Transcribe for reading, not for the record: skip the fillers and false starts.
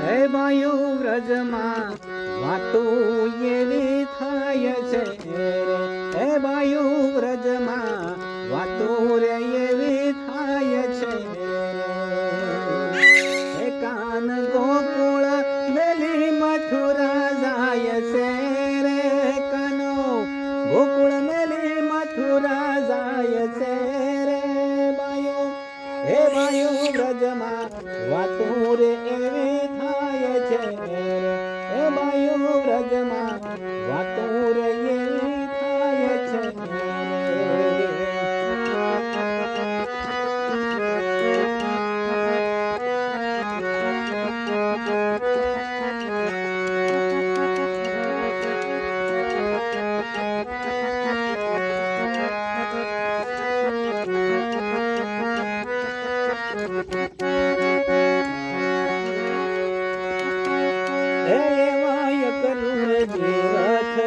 હે બાયું વ્રજમાં વાતો એવી થાય છે હે બાયું વ્રજમાં વાતો રે એવી થાય છે હે કાન ગોકુળ મેલી મથુરા જાય છે રે કાનો ગોકુળ મેલી મથુરા જાય છે રે બાયું હે બાયું વ્રજમાં વાતો રે એવી થાય છે હે બાયું વ્રજમાં વાતો રે એવી થાય છે હે વાય કરું જીવથ